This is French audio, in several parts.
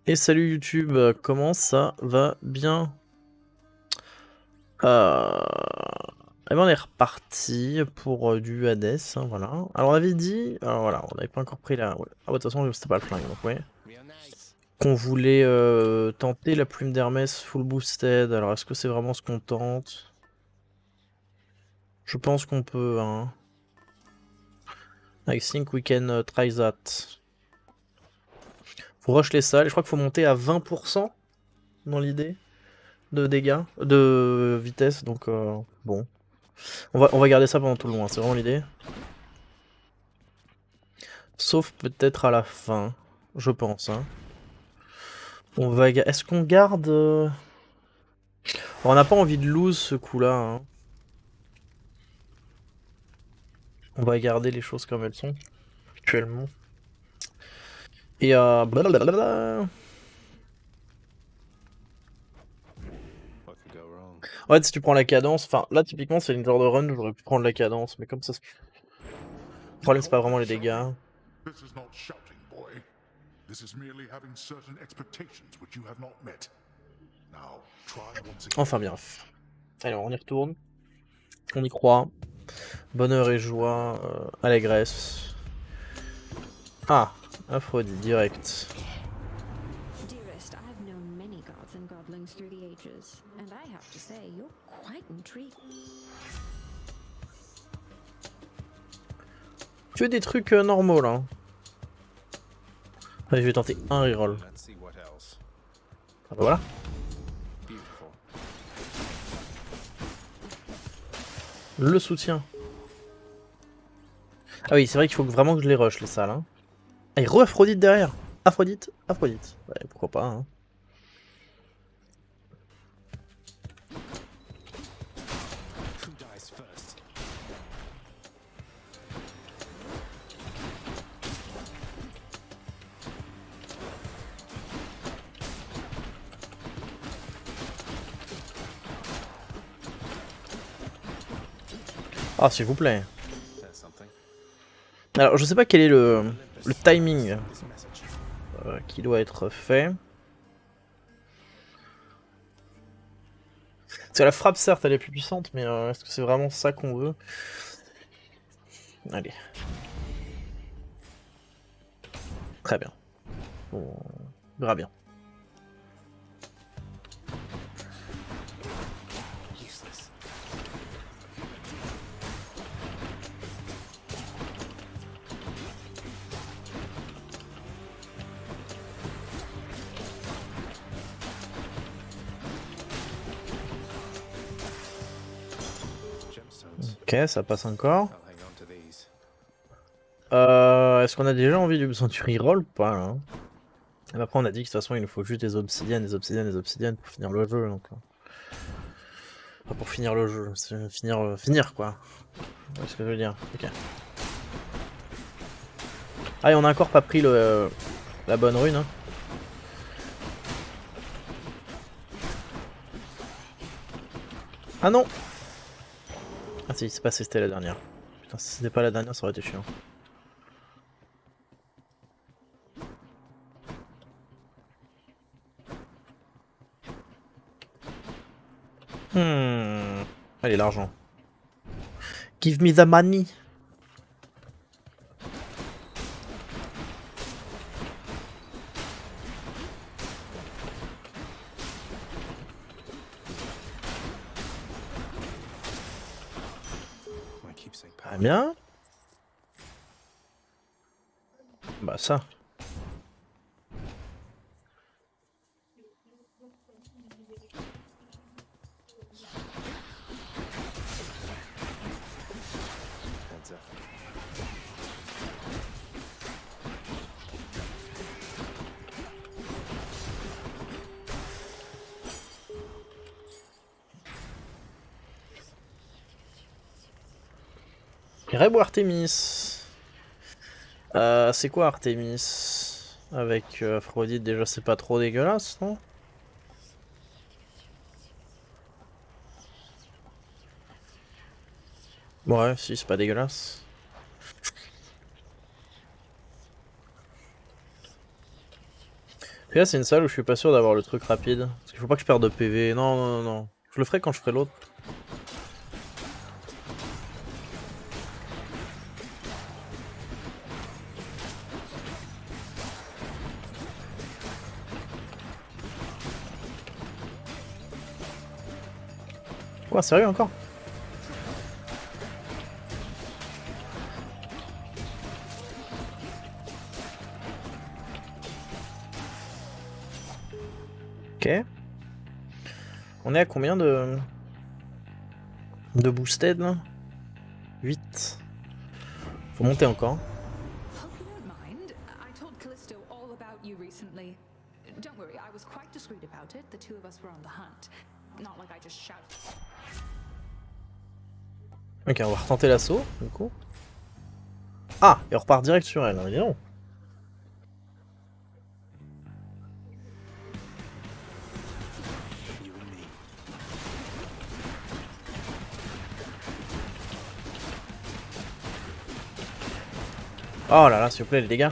Et salut YouTube, comment ça va bien? Eh ben on est reparti pour du Hades, hein, voilà. Alors on avait dit, alors voilà, on n'avait pas encore pris la... ouais. Ah bah de toute façon c'était pas le flingue, donc ouais. Qu'on voulait tenter la plume d'Hermès full boosted, alors est-ce que c'est vraiment ce qu'on tente? Je pense qu'on peut, hein. I think we can try that. Faut rush les salles, je crois qu'il faut monter à 20% dans l'idée de dégâts, de vitesse, donc bon. On va garder ça pendant tout le long, hein, c'est vraiment l'idée. Sauf peut-être à la fin, je pense. Hein. Est-ce qu'on garde... On n'a pas envie de lose ce coup-là. Hein. On va garder les choses comme elles sont, actuellement. Et blablabla. En fait, si tu prends la cadence... Enfin, là, typiquement, c'est une genre de run, j'aurais pu prendre la cadence, mais comme ça... Le problème, c'est pas vraiment les dégâts. Enfin, bien. Allez, on y retourne. On y croit. Bonheur et joie, allégresse. Ah, Aphrodite, direct. Dearest, I've known many gods and godlings through the ages, and I have to say, you're quite intriguing. Que des trucs normaux là. Allez, je vais tenter un reroll. Ah bah voilà. Le soutien. Ah oui, c'est vrai qu'il faut vraiment que je les rush les salles. Hein. Ah, il re-Aphrodite derrière. Aphrodite, Aphrodite. Ouais, pourquoi pas. Hein. Ah, s'il vous plaît. Alors, je sais pas quel est le timing qui doit être fait. Parce que la frappe, certes, elle est plus puissante, mais est-ce que c'est vraiment ça qu'on veut? Allez. Très bien. On verra bien. Ok, ça passe encore. Est-ce qu'on a déjà envie du besoin du reroll ou pas là hein. Après on a dit que de toute façon il nous faut juste des obsidiennes, des obsidiennes, des obsidiennes pour finir le jeu donc. Enfin, pour finir le jeu, finir quoi. Ouais, ce que je veux dire. Ok. Ah et on a encore pas pris la bonne rune hein. Ah non. Ah si c'est passé c'était la dernière. Putain si c'était pas la dernière ça aurait été chiant. Allez l'argent. Give me the money. Très bien. Bah ça. Rebo Artemis. C'est quoi Artemis? Avec Aphrodite déjà c'est pas trop dégueulasse non? Ouais si c'est pas dégueulasse. Puis là, c'est une salle où je suis pas sûr d'avoir le truc rapide. Parce qu'il faut pas que je perde de PV. Non, non, non, non. Je le ferai quand je ferai l'autre. Quoi, sérieux encore? Ok. On est à combien de boosted là? 8. Faut monter encore. Hope you don't mind. I told Callisto all about you recently. Don't worry, I was quite discreet about it. The two of us were on the hunt. Not like I just shouted. Ok, on va retenter l'assaut, du coup. Ah, et on repart direct sur elle, hein, dis donc. Oh là là, s'il vous plaît, les dégâts.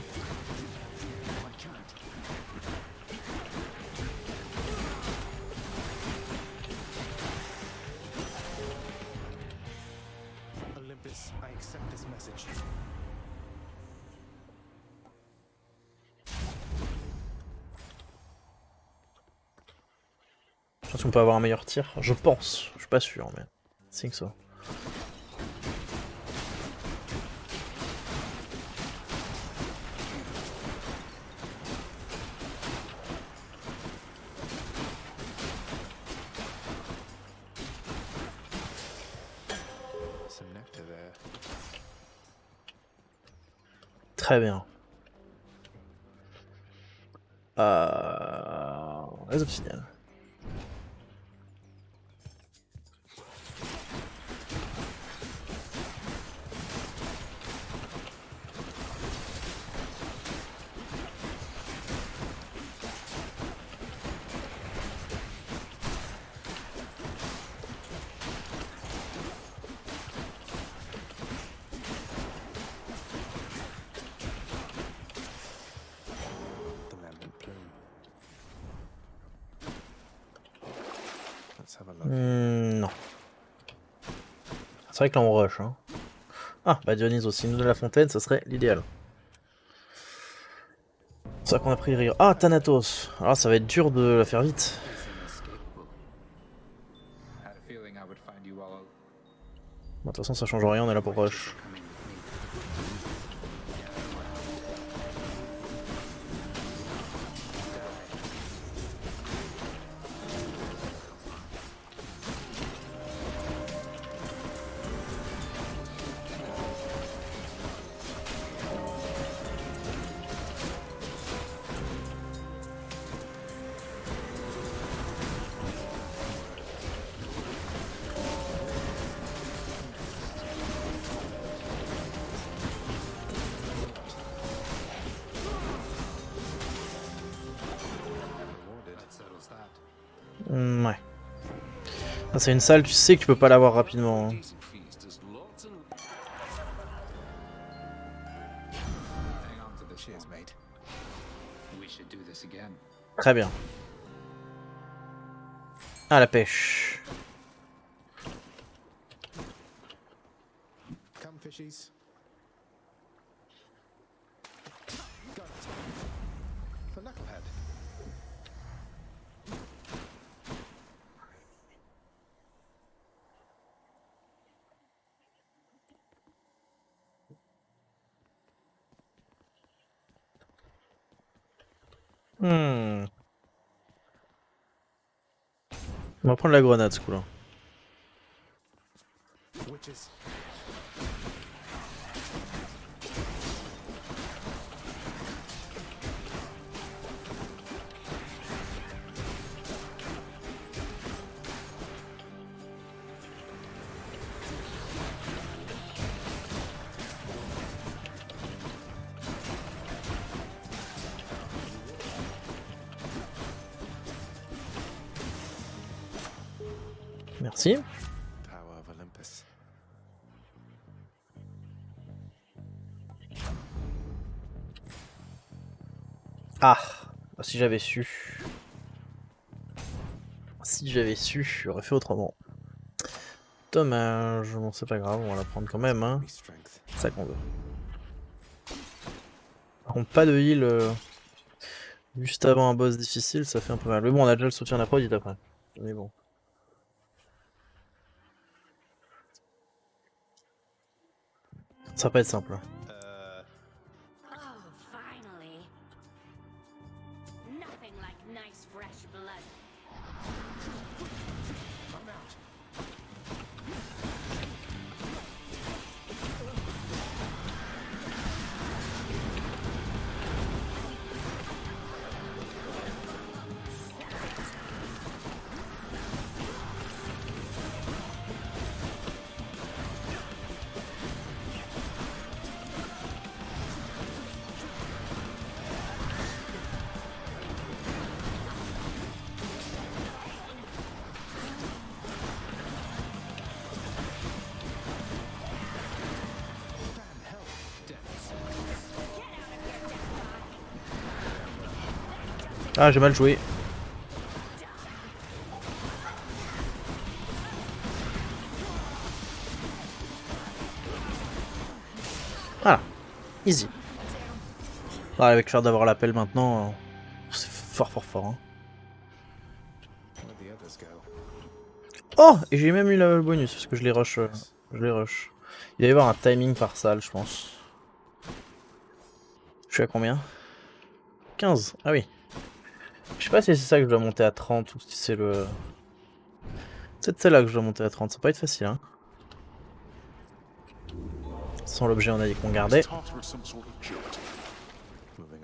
Olympus, I accept this message. Je pense qu'on peut avoir un meilleur tir. Je pense. Je suis pas sûr, mais. C'est que ça. Some nectar there. Très bien. Les obsidiennes. The lambent plume. Let's have a look. Non. C'est vrai que là on rush. Hein. Ah, bah Dionysos, s'il nous donne la fontaine, ça serait l'idéal. C'est ça qu'on a pris le rire. Ah, Thanatos. Alors ça va être dur de la faire vite. Had a feeling I would find you all Bon, de toute façon, ça change rien, on est là pour rush. coming with me. That settles that. Ouais. Ah, c'est une salle, tu sais que tu peux pas l'avoir rapidement. Hein. Hang on to this Cheers, one. mate. We should do this again. Très bien. Ah, la pêche. Come, fishies. Got it. For Knucklehead. Hmm. On va prendre la grenade ce coup-là. Witches. Merci. Power of Olympus. Ah. Ah, si j'avais su. Si j'avais su, j'aurais fait autrement. Dommage, bon c'est pas grave, on va la prendre quand même, hein. Me strength. C'est ça qu'on veut. Par contre, pas de heal juste avant un boss difficile, ça fait un peu mal. Mais bon, on a déjà le soutien d'Aphrodite après. Mais bon. Ça va pas être simple. Hein. Oh, finally. Nothing like nice fresh blood. I'm out. Ah, j'ai mal joué. Voilà, easy. Ah, avec le fait d'avoir l'appel maintenant, c'est fort fort. Hein. Where'd the others go? Oh, et j'ai même eu le bonus parce que je les rush. Je les rush. Il va y avoir un timing par salle, je pense. Je suis à combien? 15. Ah oui. Je sais pas si c'est ça que je dois monter à 30 ou si c'est le... Peut-être celle-là que je dois monter à 30, ça va pas être facile hein. Sans l'objet on a dit qu'on gardait. Moving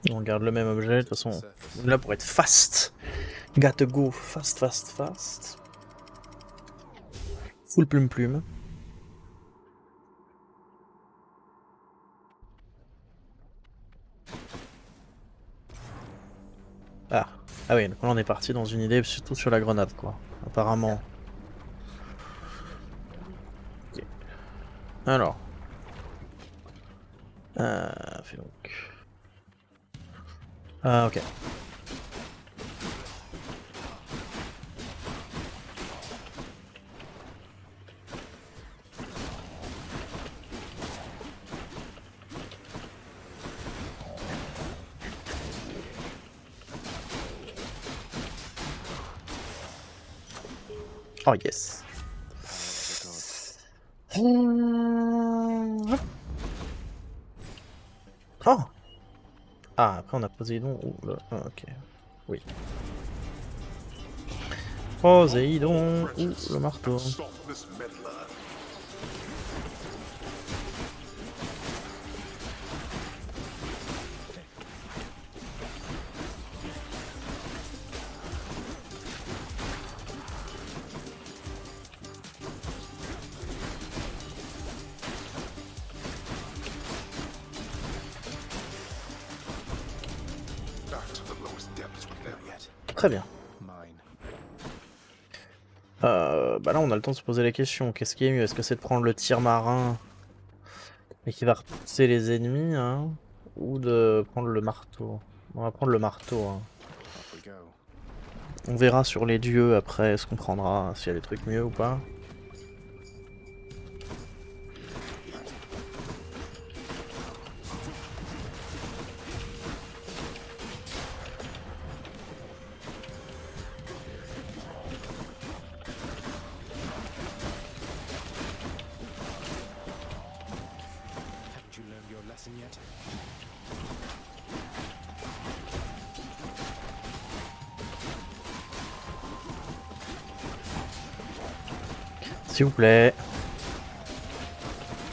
on. On garde le même objet, de toute façon. Là pour être fast. Gotta go fast. Full plume. Ah oui, donc là on est parti dans une idée surtout sur la grenade quoi, apparemment. Ok. Alors. Fais donc. Ah ok. Oh yes. Oh. Ah après on a Poséidon. Ouh là. Ah, ok. Oui. Poséidon ou le marteau. Très bien. Bah là on a le temps de se poser la question, qu'est-ce qui est mieux? Est-ce que c'est de prendre le tir marin et qui va repousser les ennemis hein, ou de prendre le marteau? On va prendre le marteau. Hein. On verra sur les dieux après, est-ce qu'on prendra s'il y a des trucs mieux ou pas. S'il vous plaît.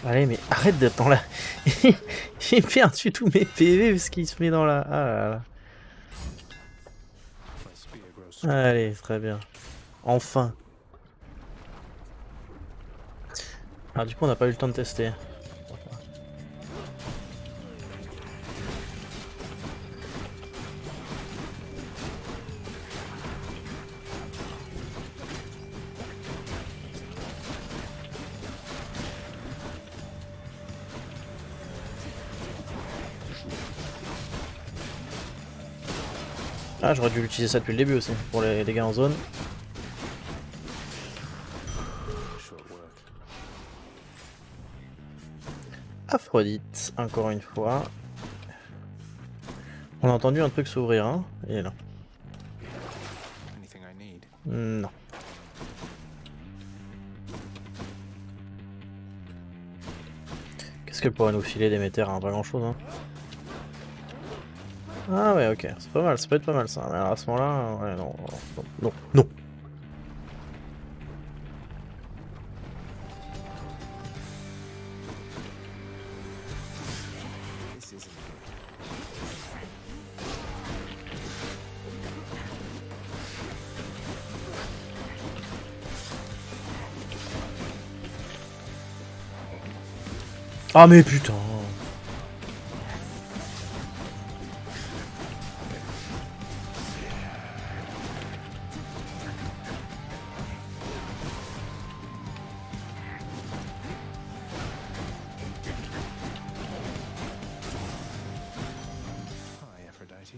Allez, mais arrête d'être dans la... J'ai perdu tous mes PV parce qu'il se met dans la... Ah là là. Allez, très bien. Enfin. Ah, du coup, on n'a pas eu le temps de tester. Ah, j'aurais dû utiliser ça depuis le début aussi, pour les dégâts en zone. Short work. Aphrodite, encore une fois. On a entendu un truc s'ouvrir, hein. Il est là. Anything I need? Non. Qu'est-ce qu'elle pourrait nous filer Déméter, hein? Pas grand chose, hein. Ah ouais, ok, c'est pas mal, ça peut être pas mal ça. Mais alors à ce moment-là, ouais, non, non, non, non. This isn't good. Ah mais putain. Hi, Aphrodite.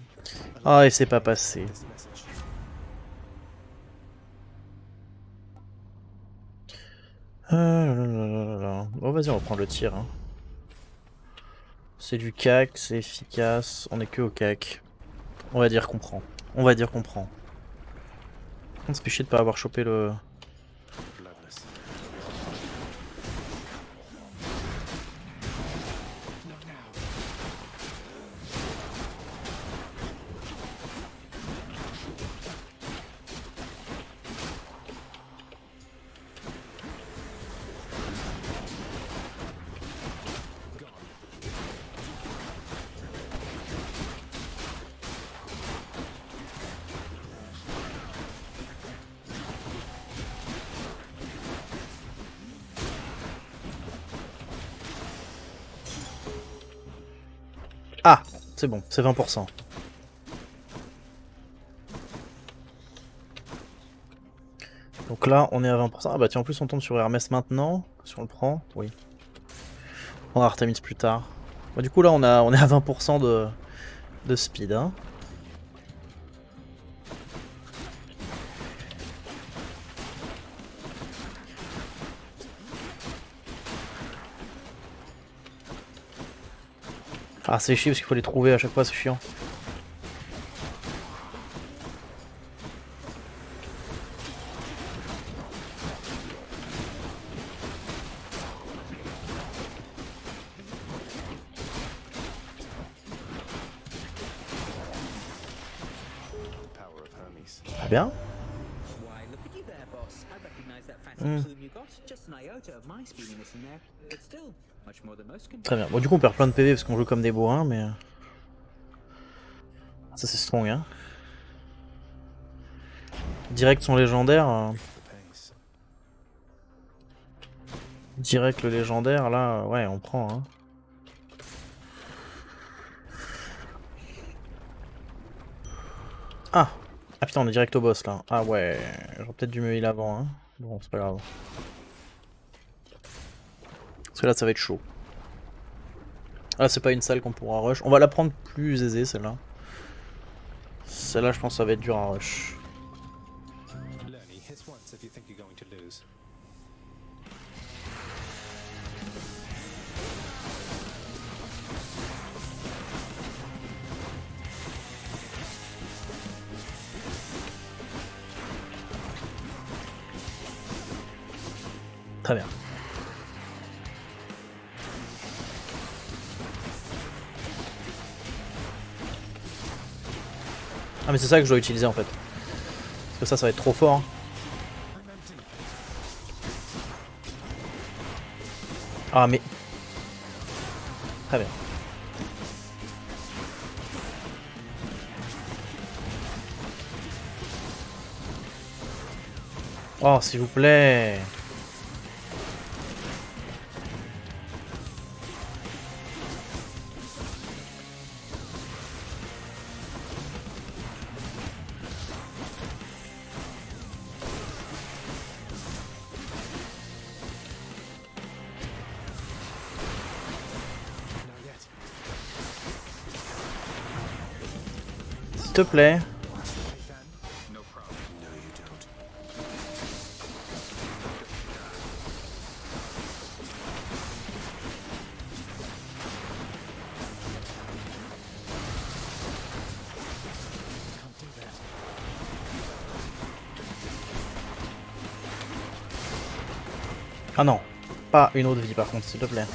Ah et c'est pas passé. This message. Bon vas-y, on va prendre le tir. Hein. C'est du cac, c'est efficace, on est que au cac. On va dire qu'on prend. On va dire qu'on prend. On se fait chier de pas avoir chopé le... Bloodless. Not now. Ah, c'est bon, c'est 20%. Donc là, on est à 20%. Ah bah tiens, en plus on tombe sur Hermès maintenant. Si on le prend, oui. On prendra Artemis plus tard. Bon, du coup là, on est à 20% de speed. Hein. Ah, c'est chiant parce qu'il faut les trouver à chaque fois, c'est chiant. The power of Hermes. Très bien. Why, look at you there, boss. I recognize that fancy plume you got. Just an iota of my speediness in there. But still, much more than most can. Très bien. Bon, du coup, on perd plein de PV parce qu'on joue comme des bourrins, mais... Ça, c'est strong, hein. Direct son légendaire. The pace. Direct le légendaire, là, ouais, on prend, hein. Ah! Ah putain, on est direct au boss, là. Ah ouais, j'aurais peut-être dû me heal avant, hein. Bon, c'est pas grave. Parce que là, ça va être chaud. Ah, c'est pas une salle qu'on pourra rush. On va la prendre plus aisée, celle-là. Celle-là, je pense que ça va être dur à rush. Lenny, hit once if you think you're going to lose. Très bien. Ah mais c'est ça que je dois utiliser en fait. Parce que ça va être trop fort. Hein. I'm empty. Ah mais... Très bien. Oh s'il vous plaît. Not yet. S'il te plaît. Ah non, pas une autre vie par contre, s'il te plaît.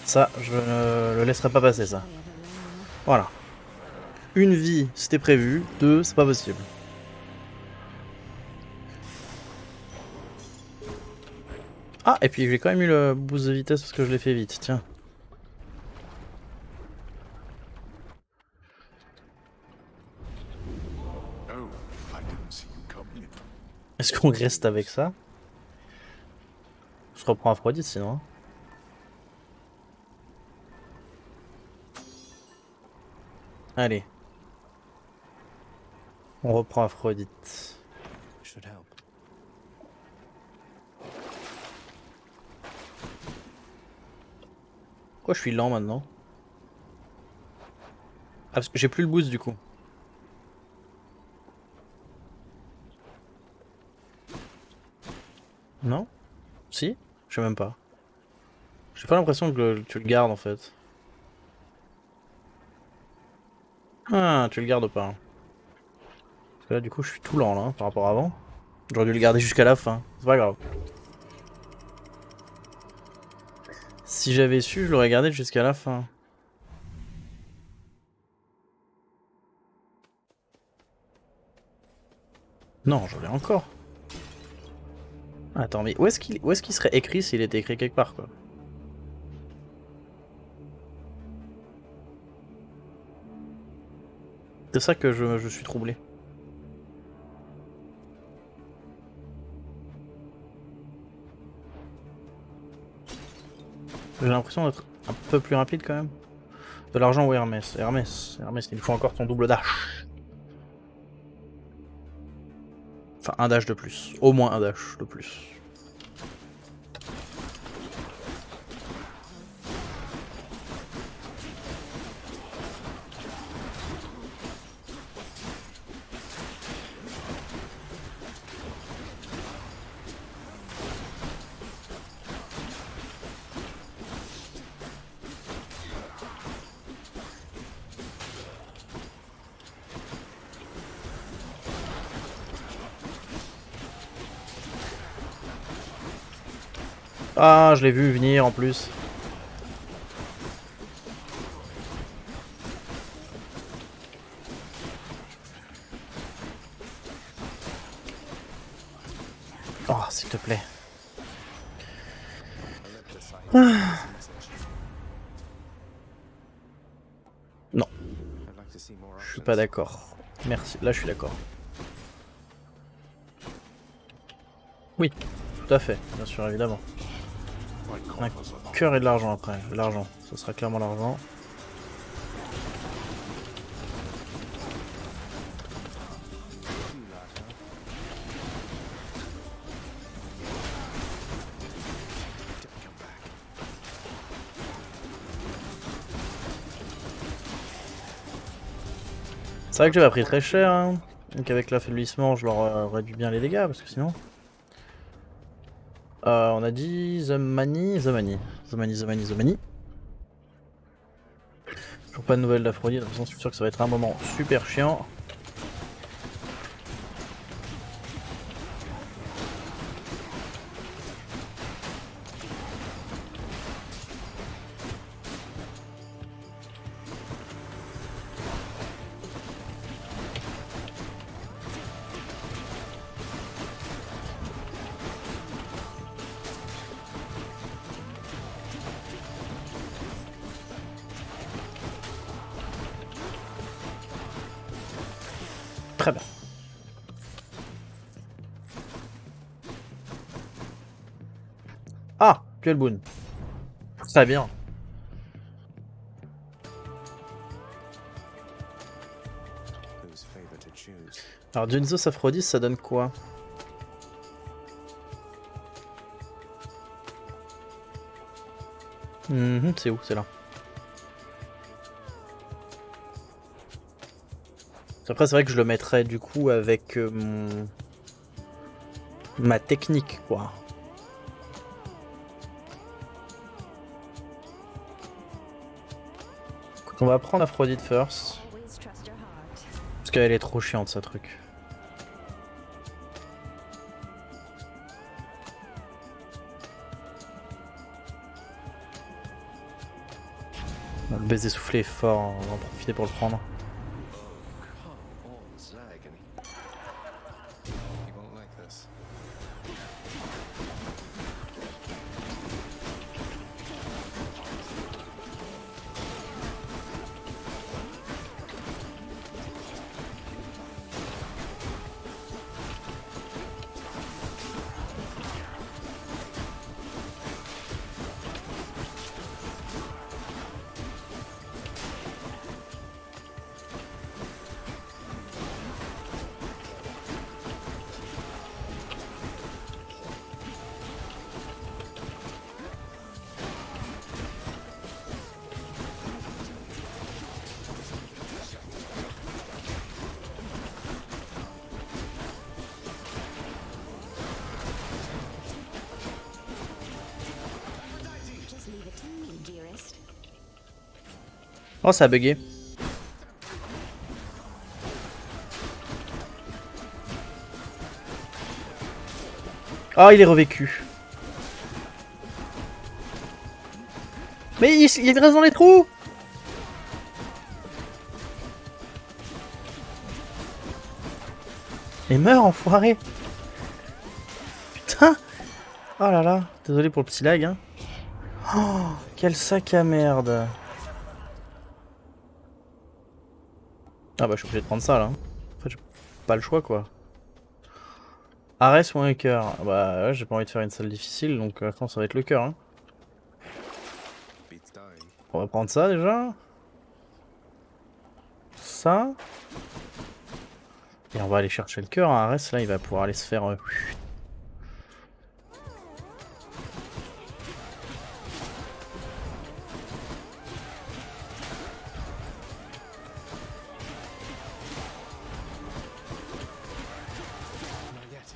Ça, je ne le laisserai pas passer, ça. Voilà. Une vie, c'était prévu. 2, c'est pas possible. Ah, et puis j'ai quand même eu le boost de vitesse parce que je l'ai fait vite, tiens. Est-ce qu'on reste avec ça? Je reprends Aphrodite sinon. Hein. Allez. On reprend Aphrodite. Should help. Pourquoi je suis lent maintenant? Ah, parce que j'ai plus le boost du coup. Non? Si? Je sais même pas. J'ai pas l'impression que tu le gardes en fait. Ah, tu le gardes pas. Parce que là du coup je suis tout lent là par rapport à avant. J'aurais dû le garder jusqu'à la fin. C'est pas grave. Si j'avais su, je l'aurais gardé jusqu'à la fin. Non, j'en ai encore. Attends, mais où est-ce qu'il serait écrit s'il était écrit quelque part, quoi? C'est ça que je suis troublé. J'ai l'impression d'être un peu plus rapide quand même. De l'argent ou Hermès? Hermès, il faut encore ton double dash. Enfin, un dash de plus. Au moins un dash de plus. Ah, je l'ai vu venir en plus. Oh, s'il te plaît. Non, I'd like to see more je suis options. pas d'accord. Merci, là je suis d'accord. Oui, tout à fait, bien sûr, évidemment. Un cœur et de l'argent après. L'argent, ce sera clairement l'argent. C'est vrai que j'avais pris très cher, hein. Donc avec l'affaiblissement, je leur réduis bien les dégâts, parce que sinon... on a dit The Mani. Toujours pas de nouvelles d'Aphrodite, de toute façon je suis sûr que ça va être un moment super chiant. Très bien. Ah, Duel Boon. Très bien. Whose favor to choose? Alors Dionysos Aphrodite, ça donne quoi? C'est où? C'est là. Après, c'est vrai que je le mettrais du coup avec ma technique, quoi. Écoute, on va prendre Aphrodite first. Always trust your heart. qu'elle est trop chiante, ce truc. Le baiser soufflé est fort, on va en profiter pour le prendre. Come on, Zag, and he won't like this. Just leave it to me, dearest. Oh, ça a bugué. Ah, il est revécu. Mais il reste dans les trous. Et meurt, enfoiré. Putain. Oh là là. Désolé pour le petit lag. Hein. Oh, quel sac à merde. Ah bah je suis obligé de prendre ça là. En fait j'ai pas le choix quoi. Ares ou un cœur. Bah ouais, j'ai pas envie de faire une salle difficile donc attends, ça va être le cœur. Hein. Beats dying. On va prendre ça déjà. Ça. Et on va aller chercher le cœur. Hein. Ares là il va pouvoir aller se faire... Not yet.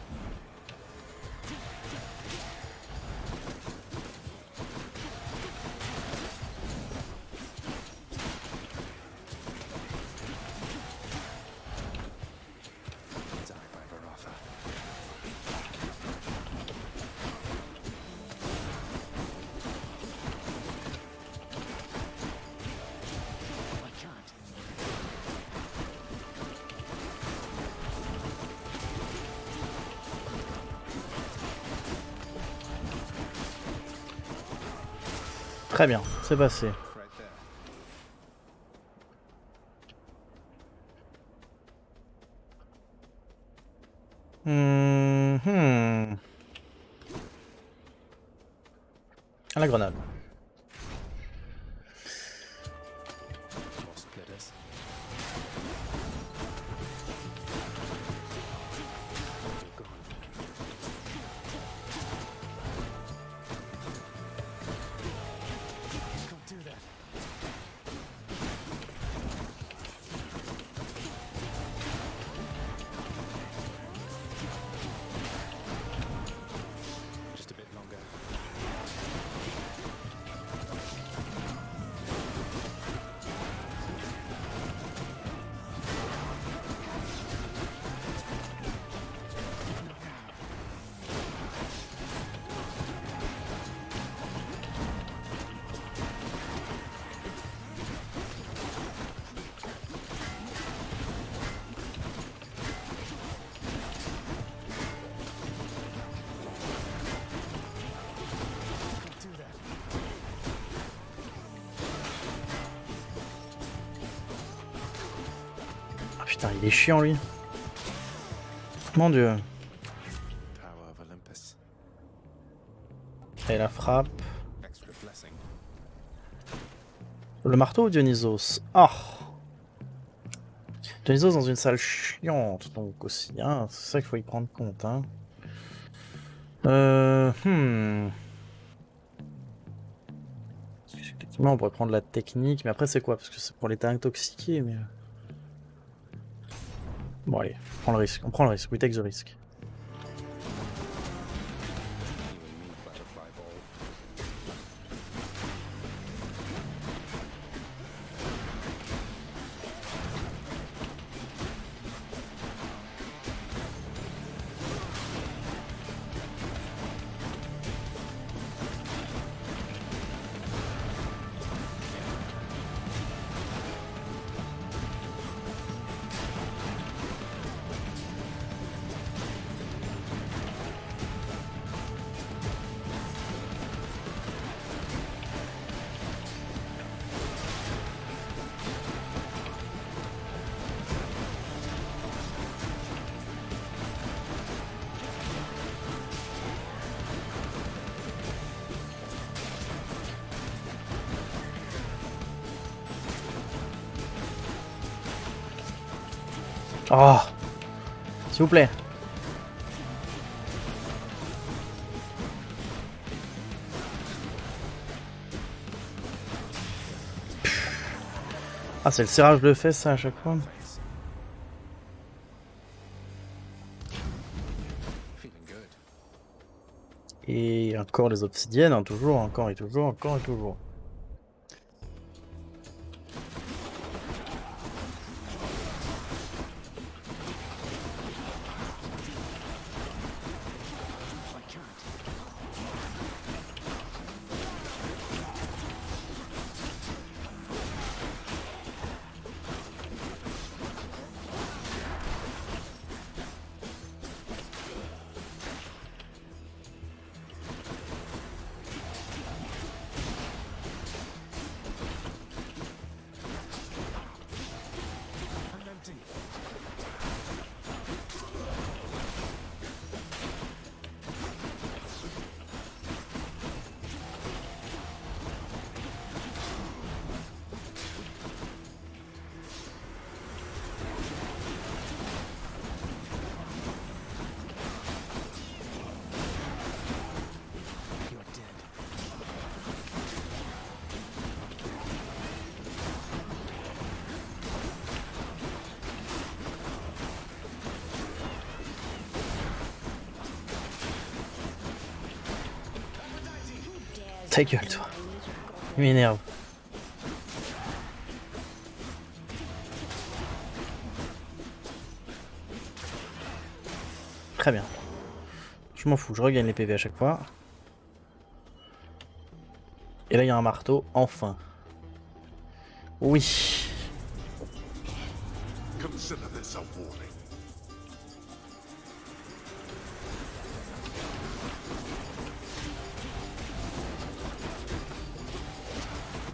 Die by Varatha. I can't. Très bien, c'est passé. Right there. À la grenade. More splitters. You're gone. Can't do that. Just a bit longer. Can't do that. Ah putain, il est chiant lui. Mon dieu. Power of Olympus. Et la frappe. Extra blessing. Le marteau ou Dionysos? Ah. Dionysos dans une salle chiante donc aussi. Hein. C'est ça qu'il faut y prendre compte. Hein. Effectivement, on pourrait prendre la technique, mais après c'est quoi? Parce que c'est pour l'état intoxiqué, mais... Bon allez, on prend le risque. On prend le risque. We take the risk. You and me, butterfly ball. Oh, s'il vous plaît. Ah, c'est le serrage de fesses ça à chaque fois. Feeling good. Et encore les obsidiennes, hein, toujours, encore et toujours, encore et toujours. I'm empty. You're dead. Ta gueule, toi. Il m'énerve. Très bien. Je m'en fous, je regagne les PV à chaque fois. Et là, il y a un marteau, enfin. Oui. Consider this a warning.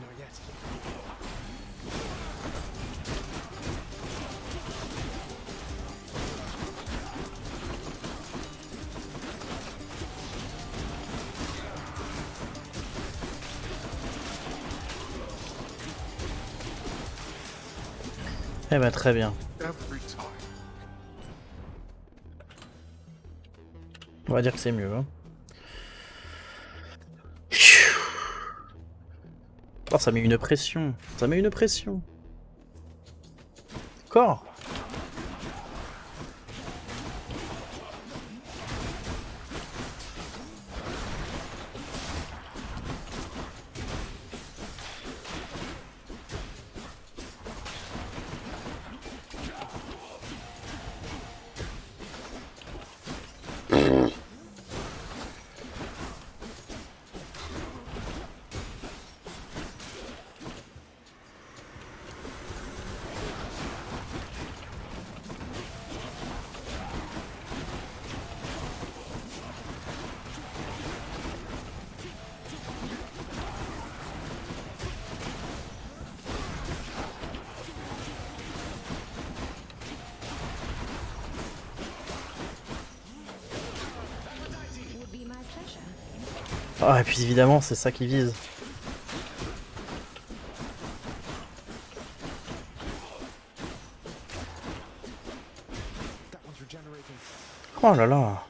Not yet. Eh ben, très bien. Every time. On va dire que c'est mieux. Hein. Oh, ça met une pression. Ça met une pression. Encore. Would be my pleasure. Ah, et puis évidemment, c'est ça qui vise. That one's regenerating. Oh là là.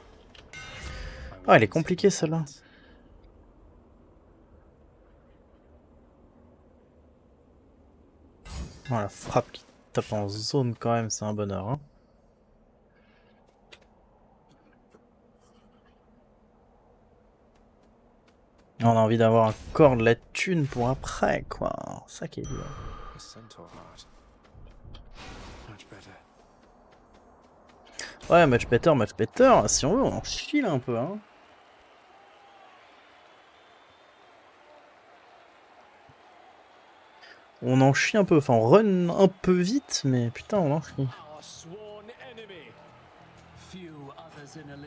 Ah, elle est compliquée celle-là. Oh, la frappe qui tape en zone quand même, c'est un bonheur. Hein. On a envie d'avoir encore de la thune pour après, quoi. Ça qui est dur. The centaur heart. Much better. Ouais, much better. Si on veut, on en chile un peu, hein. On en chie un peu, enfin on run un peu vite, mais putain on en chie. Our sworn enemy. Few others in a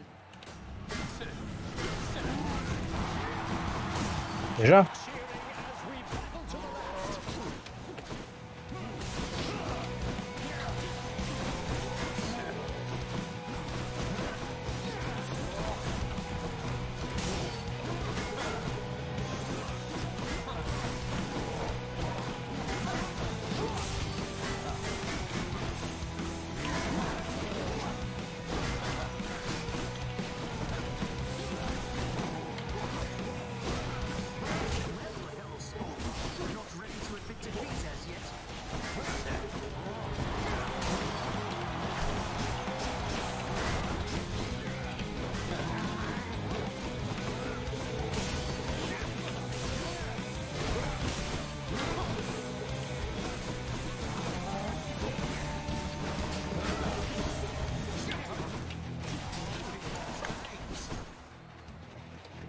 Déjà. cheering as we battle to the left.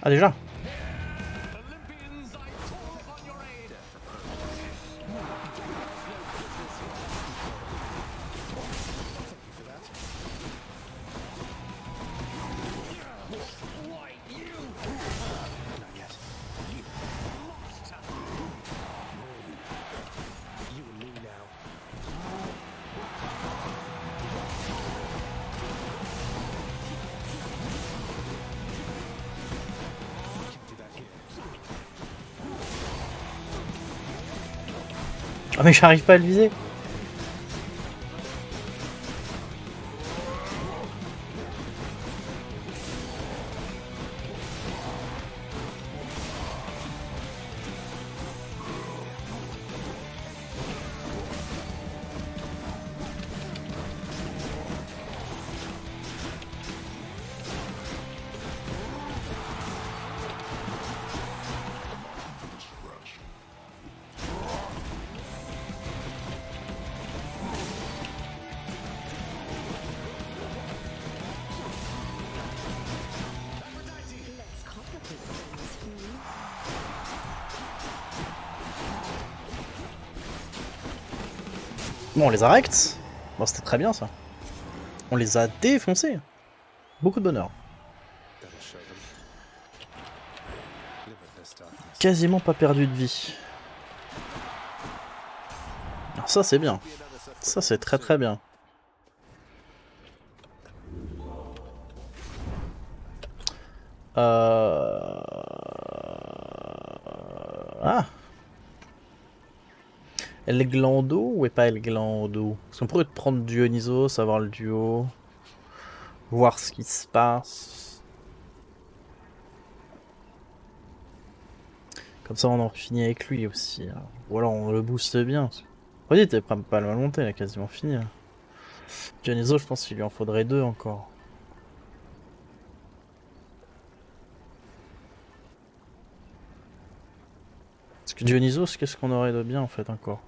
Ah déjà? Olympians, I call upon your aid. Not yet. You and me now. Can't do that here. Ah mais j'arrive pas à le viser. Let's complicate things. Bon, on les arrête. Bon, c'était très bien ça. On les a défoncés. Beaucoup de bonheur. That'll show them. Live with this darkness. Quasiment pas perdu de vie. Alors ça c'est bien. Ça c'est très très bien. Ah, El Glando ou est pas El Glando? Parce qu'on pourrait prendre Dionysos, avoir le duo, voir ce qui se passe. Comme ça on en finit avec lui aussi. Hein. Ou alors on le booste bien. Redit t'es pas mal monté, il a quasiment fini. Hein. Dionysos je pense qu'il lui en faudrait 2 encore. Parce que Dionysos, qu'est-ce qu'on aurait de bien en fait encore?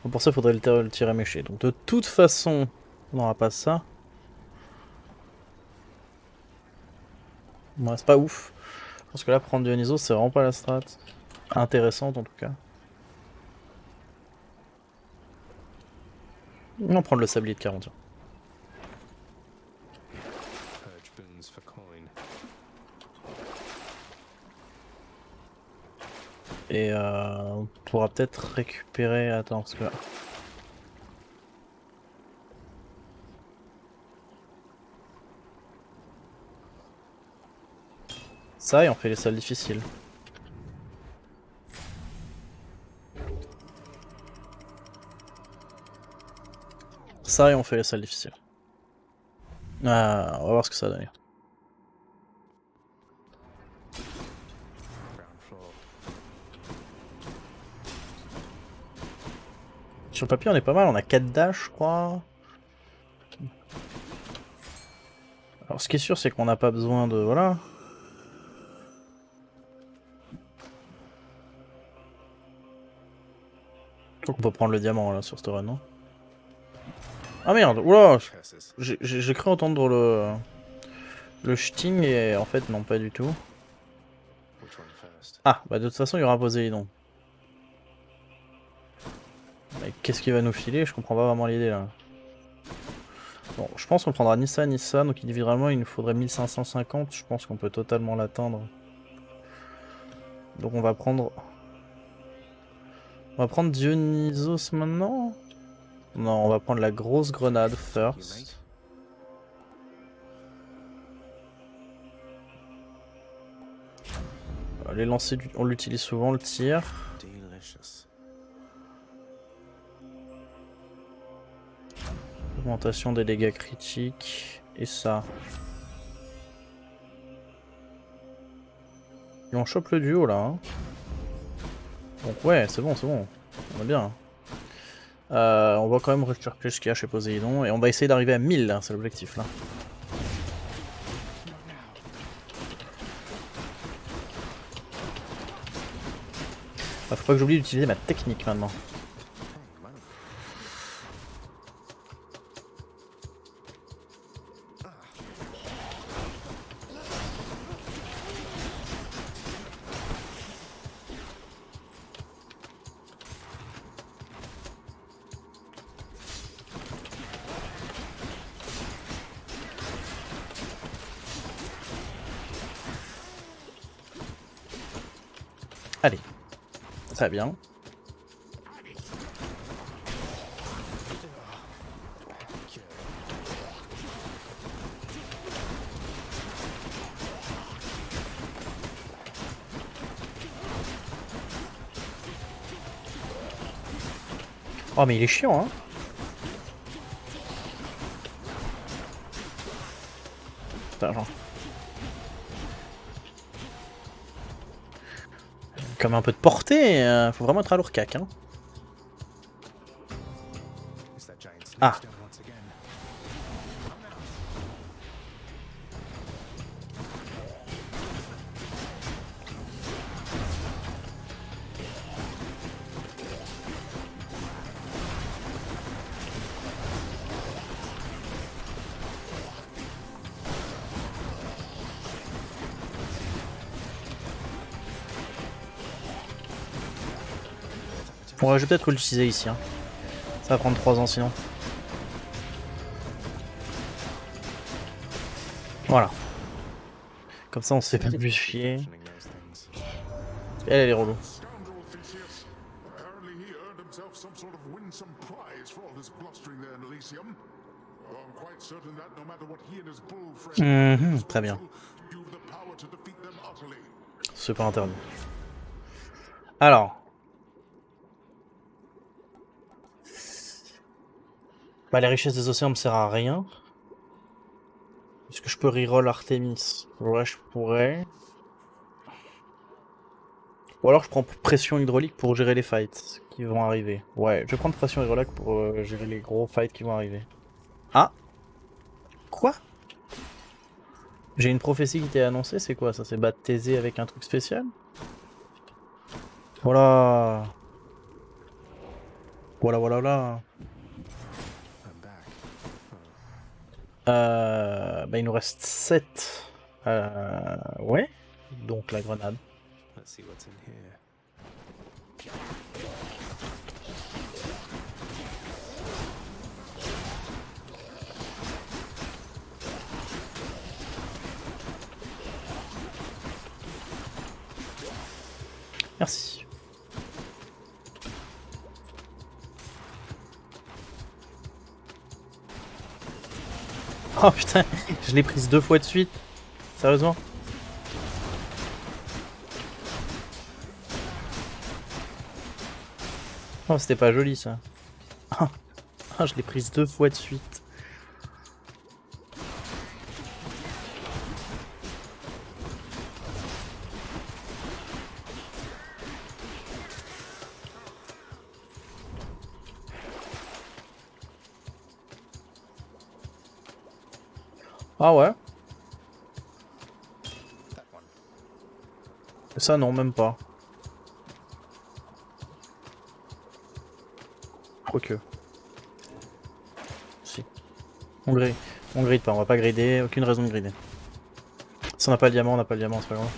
Bon, pour ça, il faudrait le tirer méché. Donc de toute façon, on n'aura pas ça. Bon, c'est pas ouf. Parce que là, prendre Dionysos, c'est vraiment pas la strat. Intéressante en tout cas. On va prendre le sablier de 40. Purge boons for coin. Et on pourra peut-être récupérer... Attends, parce que... Ça, et on fait les salles difficiles. Ça, et on fait les salles difficiles. Ah, on va voir ce que ça donne. Ground floor. Sur le papier, on est pas mal. On a 4 dash, je crois. Alors, ce qui est sûr, c'est qu'on n'a pas besoin de... Voilà. Donc on peut prendre le diamant, là, sur ce run, non? Ah merde, oula! Curses. J'ai cru entendre le Sting et en fait non pas du tout. Which one first? Ah bah de toute façon il y aura Poséidon. Mais qu'est-ce qu'il va nous filer? Je comprends pas vraiment l'idée là. Bon je pense qu'on prendra ni ça ni ça, donc individuellement il nous faudrait 1550, je pense qu'on peut totalement l'atteindre. Donc on va prendre... On va prendre Dionysos maintenant? Non, on va prendre la grosse grenade first. Les lancers, on l'utilise souvent, le tir. Delicious. Augmentation des dégâts critiques. Et ça. Et on chope le duo là. Hein. Donc ouais, c'est bon, on est bien. On va quand même rechercher ce qu'il y a chez Poséidon. Et on va essayer d'arriver à 1000, hein, c'est l'objectif là. Faut pas que j'oublie d'utiliser ma technique maintenant. Allez. Très bien. Oh mais il est chiant hein. Putain, genre. Comme un peu de portée, faut vraiment être à l'ourcac hein. Is that giant's Ah. next once again? Ouais, je vais peut-être l'utiliser ici. Hein. Ça va prendre 3 ans sinon. Voilà. Comme ça on se fait pas plus chier. Mentioning those things. Elle est relou. Scoundrel Theseus. Apparently he earned himself some sort of winsome prize for all his blustering there in Elysium. Though I'm quite certain that no matter what he and his bull friends Très bien. you've the power to defeat them utterly. C'est pas interdit. Alors. Bah les richesses des océans me servent à rien. Est-ce que je peux reroll Artemis? Ouais, je pourrais. Ou alors je prends pression hydraulique pour gérer les fights qui vont arriver. Ouais, je vais prendre pression hydraulique pour gérer les gros fights qui vont arriver. Ah! Quoi? J'ai une prophétie qui t'est annoncée, c'est quoi ça? C'est battre Thésée avec un truc spécial? Voilà! Voilà, voilà, voilà! I'm back. Bah il nous reste 7. Ouais. Donc la grenade. Let's see what's in here. Merci. Oh putain, je l'ai prise 2 fois de suite. Sérieusement? Oh, c'était pas joli ça. Ah, je l'ai prise 2 fois de suite. Ah ouais? That one. Ça non, même pas. Quoique. Si. On gride pas, on va pas grider, aucune raison de grider. Si on n'a pas le diamant, on n'a pas le diamant, c'est pas grave.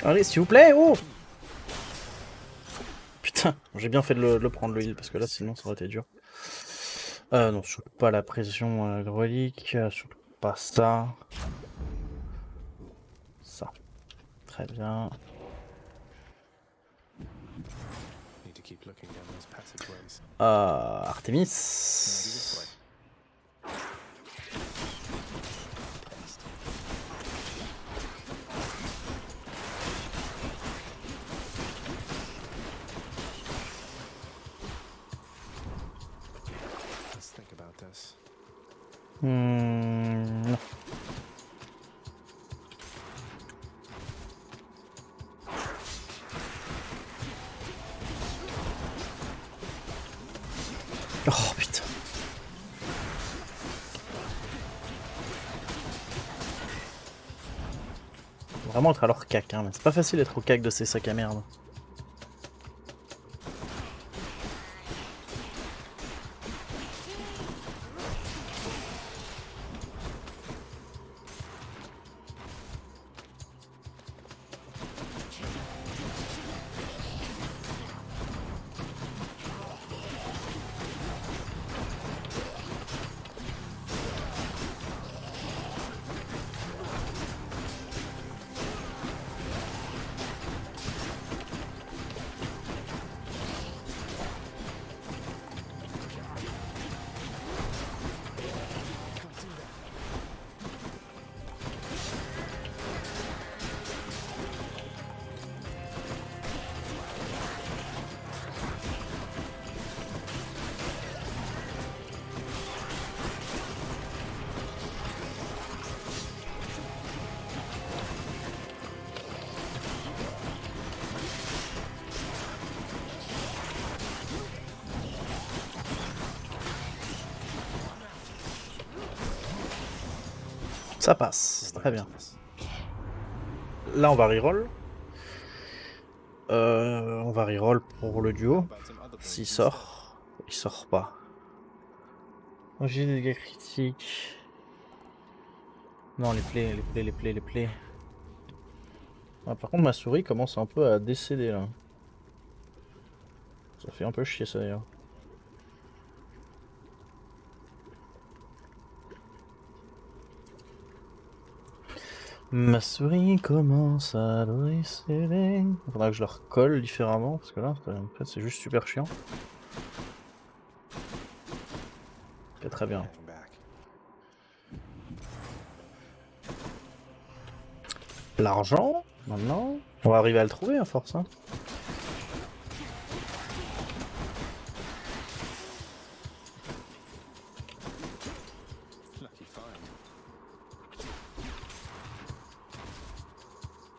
Allez, s'il vous plaît, oh! Putain, j'ai bien fait de le prendre le heal, parce que là, sinon, ça aurait été dur. Non, surtout pas la pression hydraulique, surtout pas ça. Ça. Très bien. Need to keep looking down those passageways. Artemis. This way. Let's think about this. Non. Oh putain. Faut vraiment être à leur cac, hein, mais c'est pas facile d'être au cac de ces sacs à merde. Ça passe, très bien. Là on va reroll. On va reroll pour le duo. S'il sort, il sort pas. J'ai des dégâts critiques. Non, les plays. Ah, par contre ma souris commence un peu à décéder là. Ça fait un peu chier ça d'ailleurs. Ma souris commence à décéder. Il faudra que je la recolle différemment parce que là en fait c'est juste super chiant. Ok, très bien. L'argent, maintenant, on va arriver à le trouver à force. Hein.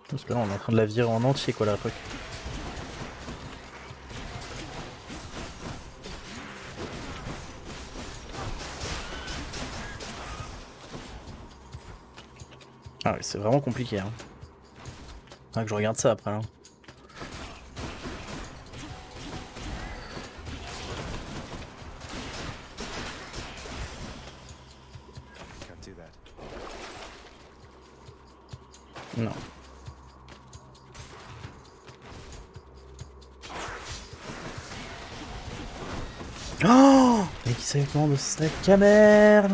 Parce que là on est en train de la virer en entier quoi la truc. Ah ouais, c'est vraiment compliqué. Hein. Faudra que je regarde ça après. Hein. Non. Oh, mais qui s'agit de sac à merde.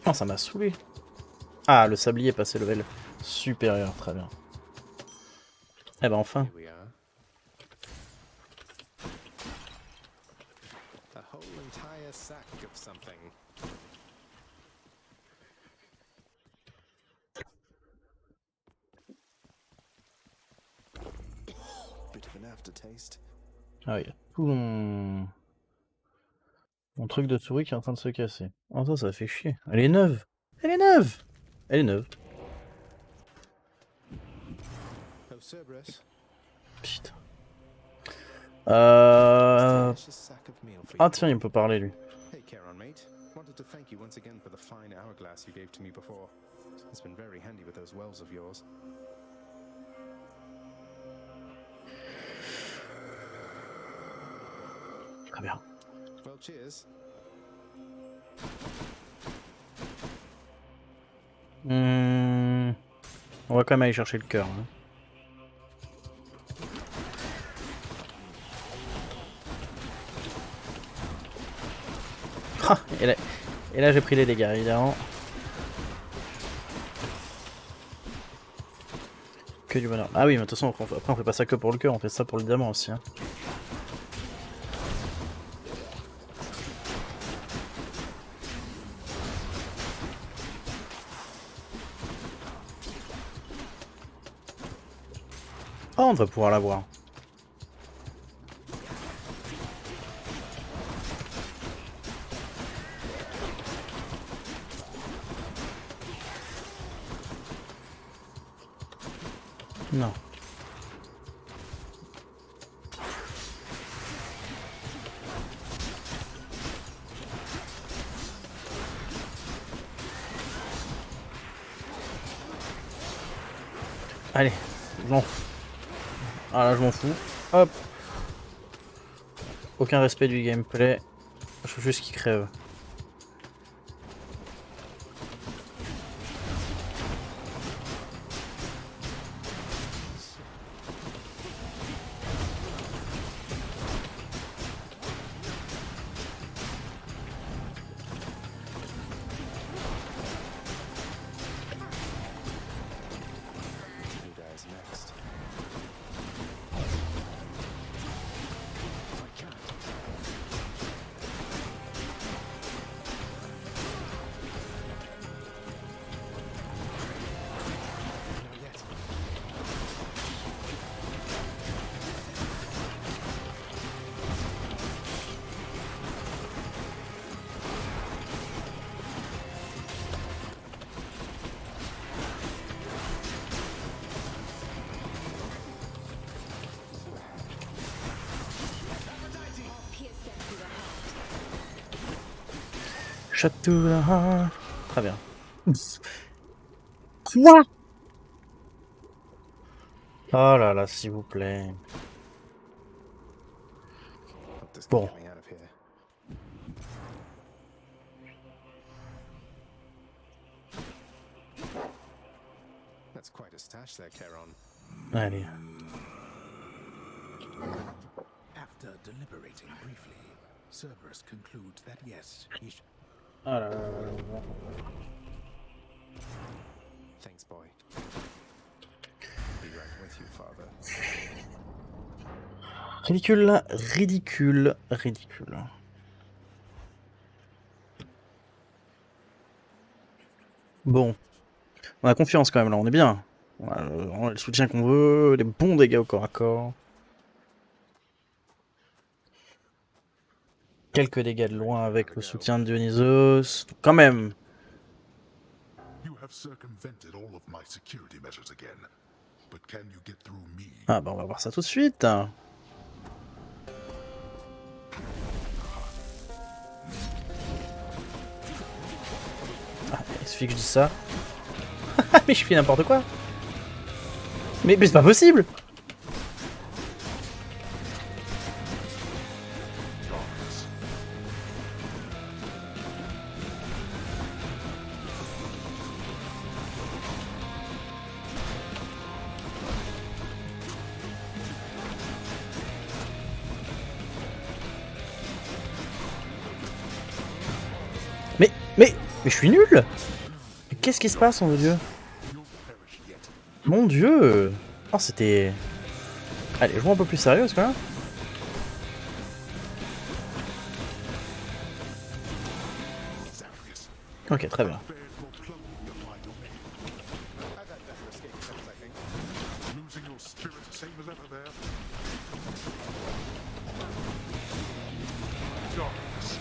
Oh, ça m'a saoulé. Ah, le sablier est passé level supérieur, très bien. Eh ben enfin. Ah oui, tout mon truc de souris qui est en train de se casser. Oh ça fait chier. Elle est neuve. Elle est neuve. Elle est neuve. Putain. Ah tiens, il me peut parler lui. Hey Charon, mate. Wanted to thank you once again for the fine hourglass you gave to me before. It's been very handy with those wells of yours. Très bien. Well, cheers. On va quand même aller chercher le cœur. Hein. Ah, et là j'ai pris les dégâts évidemment. Que du bonheur. Ah oui, mais de toute façon après on fait pas ça que pour le cœur, on fait ça pour le diamant aussi. Hein. Oh, on devrait pouvoir l'avoir. Non. Allez, je m'en fous. Ah là, je m'en fous. Hop. Aucun respect du gameplay. Je veux juste qu'il crève. Who dies next? I can't. Not yet. Pierce them through the heart. Shot to the heart. Très bien. Quoi? Oh là là, s'il vous plaît. Hope this can Bon. get me out of here. That's quite a stash there, Charon. Allez. After deliberating briefly, Cerberus concludes that yes, he should. Ah là là là là. Thanks, boy. Be right with you, father. Ridicule, ridicule, ridicule. Bon. On a confiance quand même là, on est bien. On a le soutien qu'on veut, les bons dégâts au corps à corps. Quelques dégâts de loin avec le soutien de Dionysos. Quand même. You have circumvented all of my security measures again. But can you get through me? Ah bah on va voir ça tout de suite. Ah, il suffit que je dise ça. Mais je fais n'importe quoi. Mais c'est pas possible. Mais je suis nul. Mais qu'est-ce qui se passe, mon dieu? Mon dieu. Oh, c'était... Allez, jouons un peu plus sérieux, quand même. Ok, très bien. Losing your spirit, same as ever there. Darkness.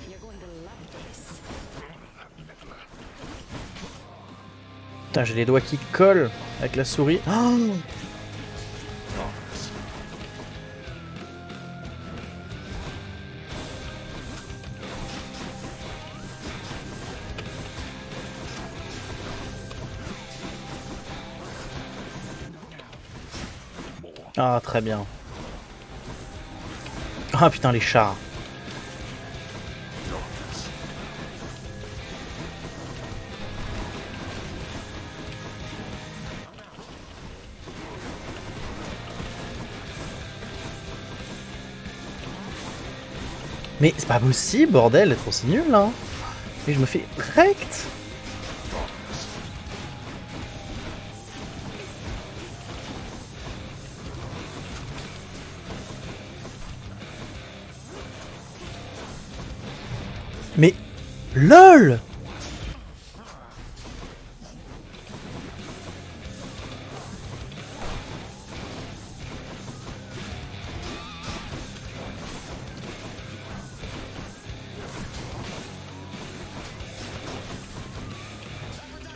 You're going to love this. Putain, j'ai les doigts qui collent avec la souris. Oh, ah, très bien. Ah putain, les chars. Mais c'est pas possible, bordel, d'être aussi nul là. Et je me fais direct. Mais LOL.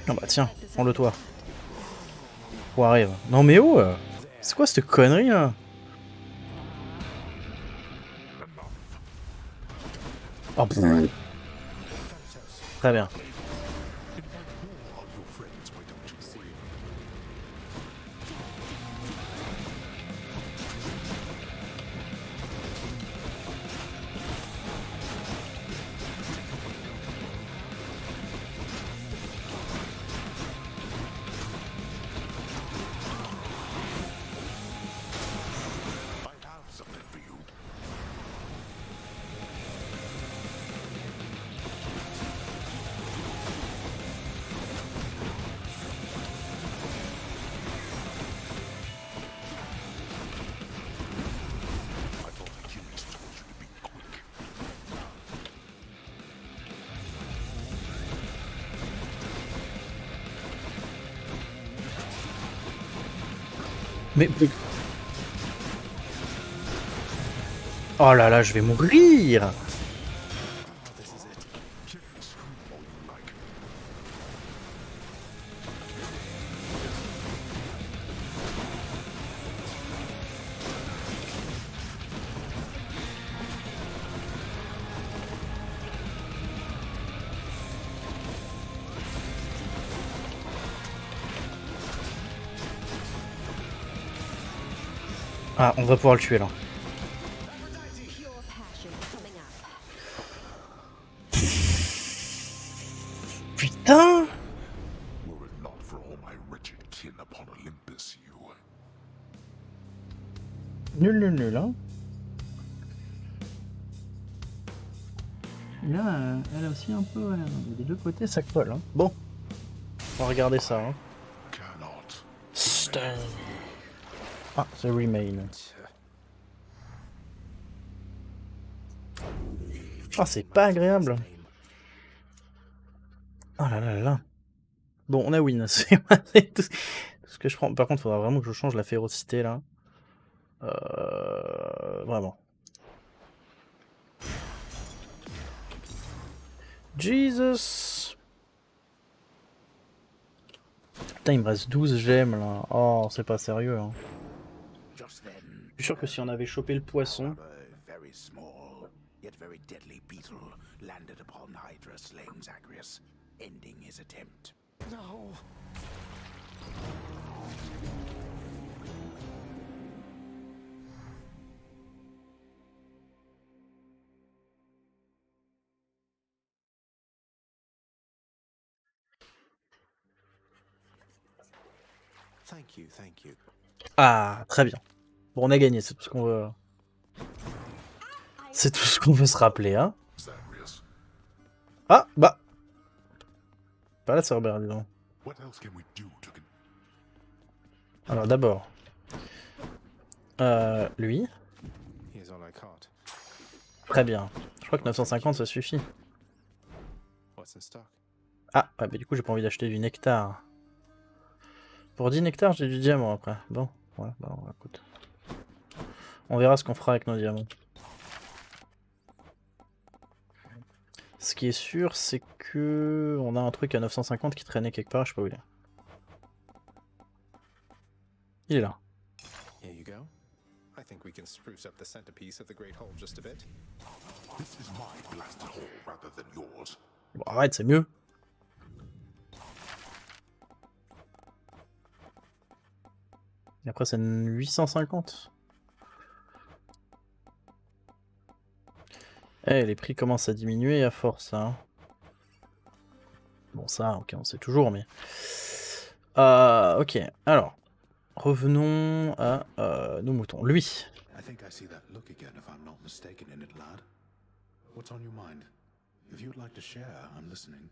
Ah bah tiens, prends-le toi. Arrive. Non mais oh c'est quoi cette connerie là? Oh, pff. Très bien. Mais... Oh là là, je vais mourir! Ah, on va pouvoir le tuer là. Pure passion coming up. Putain! Were it not for all my wretched kin upon Olympus, you... Nul, hein. Là, elle a aussi un peu... Ouais, des deux côtés, ça colle, hein. Bon. On va regarder ça, hein. Stun. Ah, The Remain. Ah, c'est pas agréable. Oh là là là là. Bon, on a win. C'est tout ce que je prends. Par contre, il faudra vraiment que je change la férocité, là. Vraiment. Jesus. Putain, il me reste 12 gemmes, là. Oh, c'est pas sérieux, hein. Je suis sûr que si on avait chopé le poisson... Very small, yet very deadly beetle landed upon Hydra, slaying Zagreus, ending his attempt. No. Thank you. Ah, très bien. Bon, on a gagné, c'est tout ce qu'on veut... C'est tout ce qu'on veut se rappeler, hein. Ah, bah... Pas la Cerber, dis donc. Alors, d'abord... lui. Très bien. Je crois que 950, ça suffit. Ah, ouais, bah du coup, j'ai pas envie d'acheter du nectar. Pour 10 nectars, j'ai du diamant après. Bon, ouais, bah écoute. On verra ce qu'on fera avec nos diamants. Ce qui est sûr, c'est que on a un truc à 950 qui traînait quelque part, je sais pas où il est. Il est là. Here you go. I think we can spruce up the centerpiece of the Great Hall just a bit. This is my blasted hall rather than yours. Bon, arrête, c'est mieux. Et après, c'est 850. Eh, les prix commencent à diminuer à force, hein. Bon, ça, ok, on sait toujours, mais... ok, alors... Revenons à nos moutons. Lui. I think I see that look again if I'm not mistaken in it, lad. What's on your mind? If you'd like to share, I'm listening.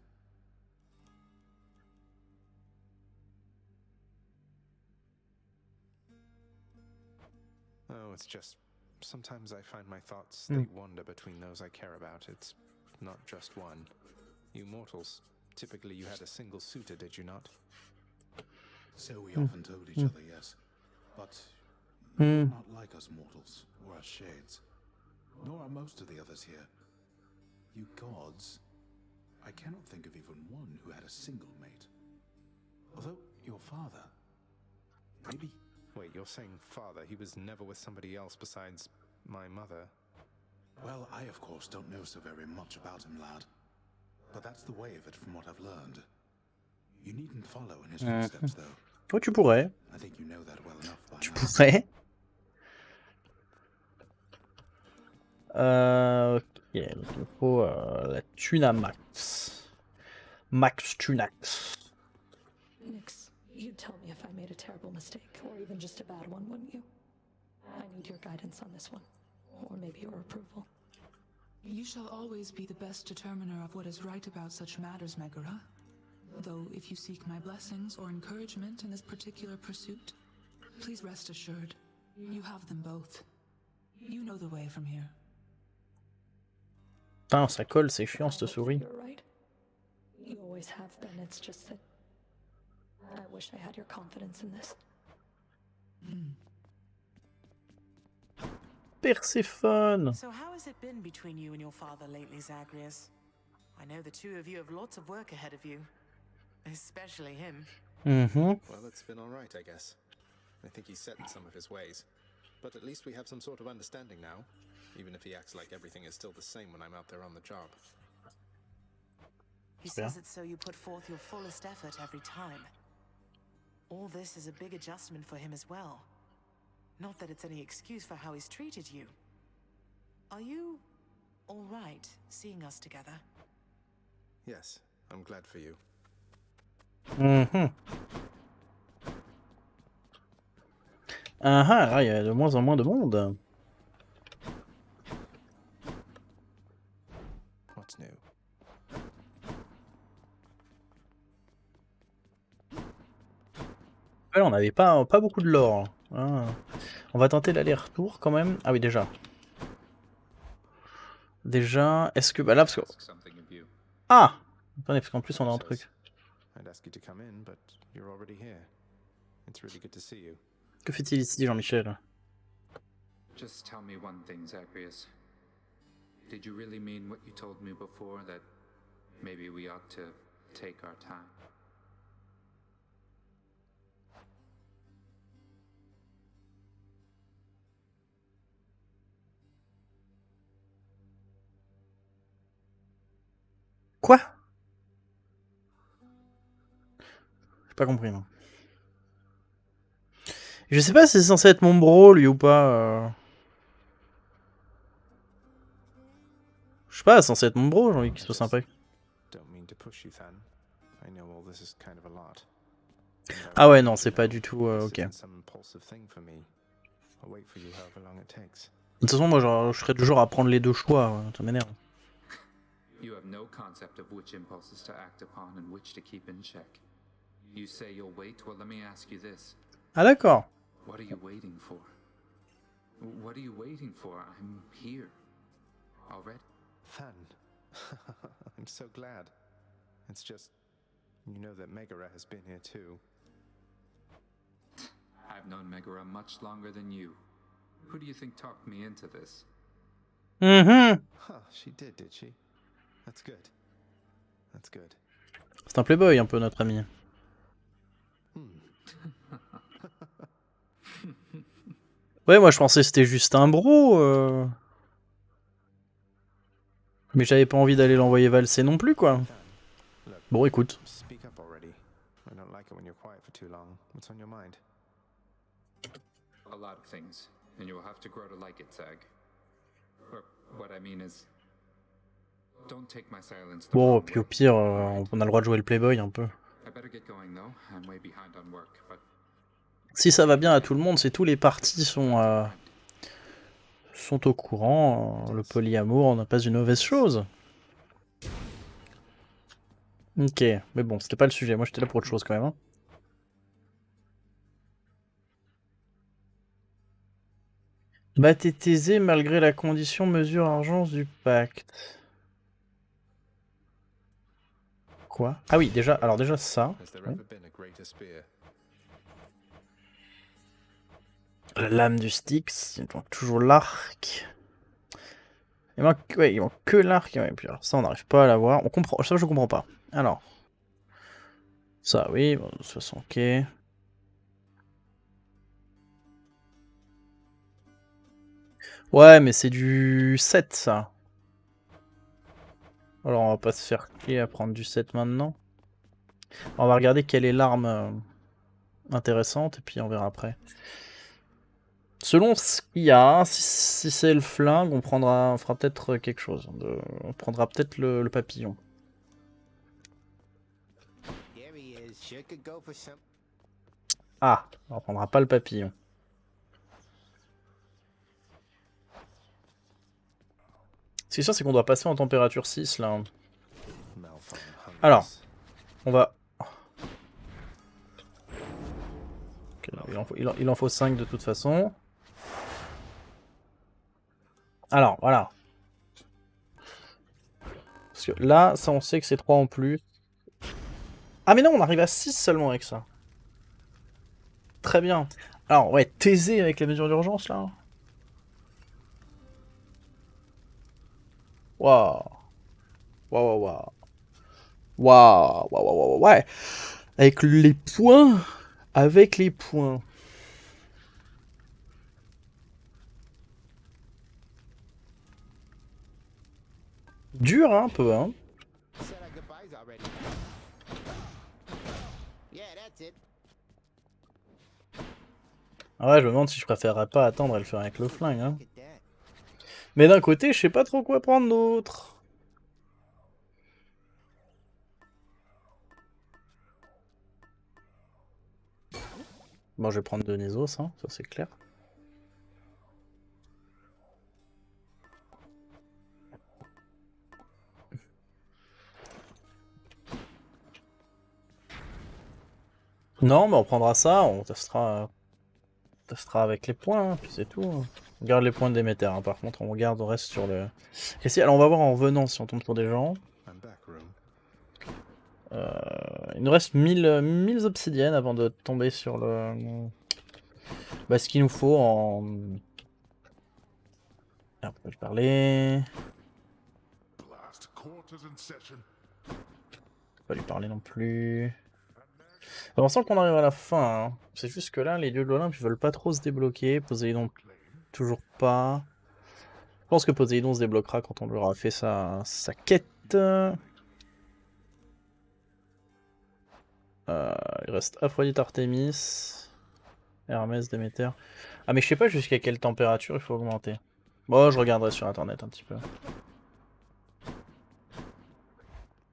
Oh, it's just... Sometimes I find my thoughts, they wander between those I care about. It's not just one. You mortals, typically you had a single suitor, did you not? So we often told each other, yes. But you're not like us mortals, or us shades. Nor are most of the others here. You gods, I cannot think of even one who had a single mate. Although your father, maybe. Wait, you're saying father? He was never with somebody else besides my mother? Well, I of course don't know so very much about him, lad. But that's the way of it from what I've learned. You needn't follow in his footsteps, though. Oh, tu pourrais. I think you know that well enough by Tu now. pourrais. Ok, donc il faut la thune à max. Max Tunax. Nix, you'd tell me if I made a terrible mistake, or even just a bad one, wouldn't you? I need your guidance on this one, or maybe your approval. You shall always be the best determiner of what is right about such matters, Megara. Though if you seek my blessings or encouragement in this particular pursuit, please rest assured, you have them both. You know the way from here. Putain, ça colle, c'est chiant cette souris. You're right. You always have been. It's just that I wish I had your confidence in this. Perséphone. So how has it been between you and your father lately, Zagreus? I know the two of you have lots of work ahead of you. Especially him. Mhm. Well, it's been alright, I guess. I think he's set in some of his ways. But at least we have some sort of understanding now. Even if he acts like everything is still the same when I'm out there on the job. He says it so you put forth your fullest effort every time. All this is a big adjustment for him as well. Not that it's any excuse for how he's treated you. Are you all right seeing us together? Yes, I'm glad for you. Mhm. Ah ah, là, il y a de moins en moins de monde. What's new? Ouais, on n'avait pas beaucoup de lore. Ah. On va tenter l'aller-retour quand même. Ah oui, déjà. Déjà, est-ce que... Bah là, parce que... Ask something of you. Ah! Attendez, parce qu'en plus on a un truc. I'd ask you to come in, but you're already here. It's really good to see you. Que fait-il ici, Jean-Michel? Just tell me one thing, Zagreus. Did you really mean what you told me before, that maybe we ought to take our time? Quoi? J'ai pas compris, non. Je sais pas si c'est censé être mon bro, lui, ou pas. Je sais pas, c'est censé être mon bro, j'ai envie qu'il soit sympa. Don't mean to push you, Than. I know all this is kind of a lot. Ah ouais, non, c'est pas du tout... ok. De Some impulsive thing for me. I'll wait for you however long it takes. toute façon, moi, je serais du genre à prendre les deux choix, ça m'énerve. You have no concept of which impulses to act upon and which to keep in check. You say you'll wait? Well, let me ask you this. Ah d'accord. What are you waiting for? What are you waiting for? I'm here. Already? Than. I'm so glad. It's just... You know that Megara has been here too. I've known Megara much longer than you. Who do you think talked me into this? Mhm. Huh, she did she? That's good. That's good. C'est un playboy un peu, notre ami. Ouais, moi je pensais que c'était juste un bro. Mais j'avais pas envie d'aller l'envoyer valser non plus, quoi. Bon, écoute. Speak up already. I don't like it when you're quiet for too long. What's on your mind? A lot of things, and you will have to grow to like it, Zag. Or what I mean is, don't take my silence the Bon, wrong puis au way. pire, on a le droit de jouer le playboy un peu. I better get going though. I'm way behind on work, but Si ça va bien à tout le monde, c'est tous les partis sont au courant. Le polyamour n'est pas une mauvaise chose. Ok, mais bon, c'était pas le sujet. Moi, j'étais là pour autre chose quand même. Hein. Bah, t'es taisé malgré la condition mesure urgence du pacte. Quoi? Ah oui, déjà, alors déjà ça. Has there Ouais. ever been a greater spear? La lame du Styx, il manque toujours l'arc. Il manque que l'arc. Ouais, puis alors ça, on n'arrive pas à l'avoir. On comprend, ça, je comprends pas. Alors. Ça, oui, bon, de toute façon, ok. Ouais, mais c'est du 7, ça. Alors, on va pas se faire chier à prendre du 7 maintenant. On va regarder quelle est l'arme intéressante, et puis on verra après. Selon ce qu'il y a, si c'est le flingue, on fera peut-être quelque chose. On prendra peut-être le papillon. Ah, on prendra pas le papillon. Ce qui est sûr, c'est qu'on doit passer en température 6, là. Alors, on va... Okay, il en faut 5 de toute façon. Alors, voilà. Parce que là, ça, on sait que c'est 3 en plus. Ah, mais non, on arrive à 6 seulement avec ça. Très bien. Alors, ouais, taisé avec les mesures d'urgence, là. Waouh. Waouh, waouh. Waouh, waouh, waouh, ouais. Avec les points. Avec les points. Dur, hein, un peu, hein. Ah ouais, je me demande si je préférerais pas attendre et le faire avec le flingue, hein. Mais d'un côté, je sais pas trop quoi prendre d'autre. Bon, je vais prendre Denisos, hein, ça c'est clair. Non, mais on prendra ça, on testera avec les points, hein, puis c'est tout. Hein. On garde les points de Déméter, hein, par contre, on garde, on reste sur le... Et si, alors on va voir en revenant si on tombe sur des gens. Il nous reste 1000 obsidiennes avant de tomber sur le... Bah, ce qu'il nous faut en... Ah, on peut lui parler... Pas lui parler non plus... On sent qu'on arrive à la fin, hein. C'est juste que là, les dieux de l'Olympe, ils veulent pas trop se débloquer. Poséidon, toujours pas. Je pense que Poséidon se débloquera quand on lui aura fait sa quête. Il reste Aphrodite, Artémis, Hermès, Déméter. Ah mais je sais pas jusqu'à quelle température il faut augmenter. Bon, je regarderai sur internet un petit peu.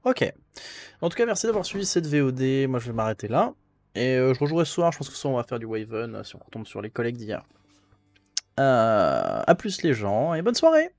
Ok. En tout cas, merci d'avoir suivi cette VOD. Moi, je vais m'arrêter là. Et je rejouerai ce soir. Je pense que ce soir, on va faire du Waven si on retombe sur les collègues d'hier. A plus les gens et bonne soirée!